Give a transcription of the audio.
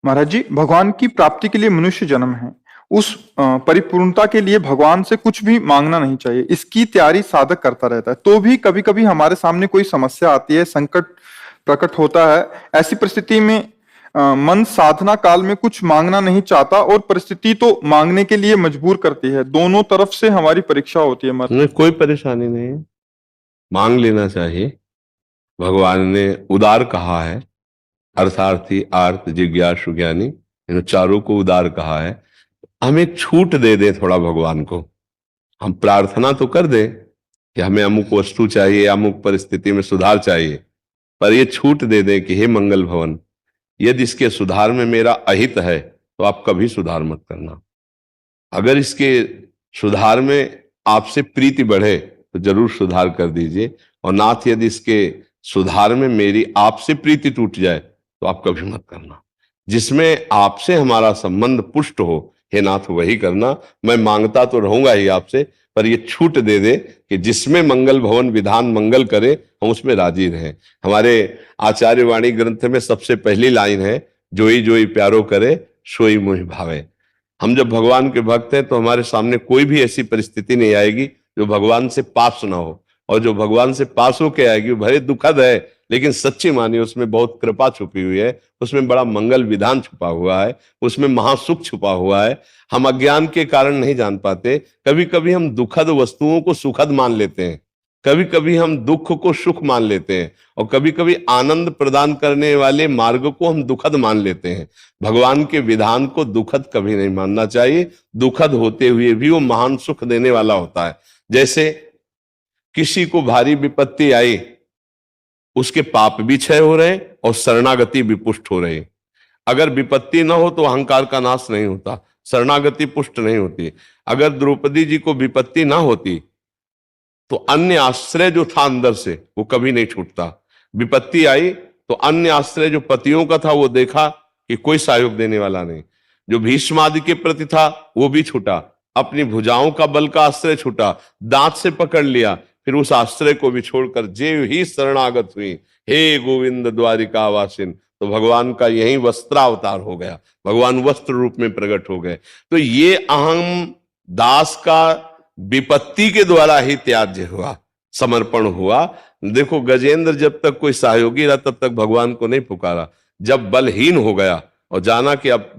महाराज जी, भगवान की प्राप्ति के लिए मनुष्य जन्म है। उस परिपूर्णता के लिए भगवान से कुछ भी मांगना नहीं चाहिए। इसकी तैयारी साधक करता रहता है। तो भी कभी कभी हमारे सामने कोई समस्या आती है, संकट प्रकट होता है। ऐसी परिस्थिति में मन साधना काल में कुछ मांगना नहीं चाहता और परिस्थिति तो मांगने के लिए मजबूर करती है। दोनों तरफ से हमारी परीक्षा होती है। नहीं, कोई परेशानी नहीं है, मांग लेना चाहिए। भगवान ने उदार कहा है, अर्थार्थी, आर्त, जिज्ञासु, ज्ञानी, इन चारों को उदार कहा है। हम एक छूट दे दें थोड़ा भगवान को। हम प्रार्थना तो कर दें कि हमें अमुक वस्तु चाहिए, अमुक परिस्थिति में सुधार चाहिए, पर ये छूट दे दें कि हे मंगल भवन, यदि इसके सुधार में मेरा अहित है तो आप कभी सुधार मत करना। अगर इसके सुधार में आपसे प्रीति बढ़े तो जरूर सुधार कर दीजिए, और नाथ यदि इसके सुधार में मेरी आपसे प्रीति टूट जाए तो आप कभी मत करना। जिसमें आपसे हमारा संबंध पुष्ट हो, हे नाथ, वही करना। मैं मांगता तो रहूंगा ही आपसे, पर ये छूट दे दे कि जिसमें मंगल भवन विधान मंगल करे, हम उसमें राजी रहें। हमारे आचार्य वाणी ग्रंथ में सबसे पहली लाइन है, जोई जोई प्यारो करे सोई मोहि भावे। हम जब भगवान के भक्त हैं तो हमारे सामने कोई भी ऐसी परिस्थिति नहीं आएगी जो भगवान से पास ना हो, और जो भगवान से पास होके आएगी वो भले दुखद है, लेकिन सच्ची मानिए उसमें बहुत कृपा छुपी हुई है, उसमें बड़ा मंगल विधान छुपा हुआ है, उसमें महासुख छुपा हुआ है। हम अज्ञान के कारण नहीं जान पाते। कभी कभी हम दुखद वस्तुओं को सुखद मान लेते हैं, कभी कभी हम दुख को सुख मान लेते हैं, और कभी कभी आनंद प्रदान करने वाले मार्ग को हम दुखद मान लेते हैं। भगवान के विधान को दुखद कभी नहीं मानना चाहिए। दुखद होते हुए भी वो महान सुख देने वाला होता है। जैसे किसी को भारी विपत्ति आई, उसके पाप भी क्षय हो रहे और शरणागति भी पुष्ट हो रही। अगर विपत्ति ना हो तो अहंकार का नाश नहीं होता, शरणागति पुष्ट नहीं होती। अगर द्रौपदी जी को विपत्ति ना होती तो अन्य आश्रय जो था अंदर से वो कभी नहीं छूटता। विपत्ति आई तो अन्य आश्रय जो पतियों का था वो देखा कि कोई सहयोग देने वाला नहीं। जो भीष्म आदि के प्रति था वो भी छूटा, अपनी भुजाओं का बल का आश्रय छूटा, दांत से पकड़ लिया, फिर उस आश्रय को भी छोड़कर जेव ही शरणागत हुई, हे गोविंद द्वारिका वासिन। तो भगवान का यही वस्त्रावतार हो गया, भगवान वस्त्र रूप में प्रकट हो गए। तो ये अहम दास का विपत्ति के द्वारा ही त्याज्य हुआ, समर्पण हुआ। देखो, गजेंद्र जब तक कोई सहयोगी रहा तब तक भगवान को नहीं पुकारा। जब बलहीन हो गया और जाना कि अब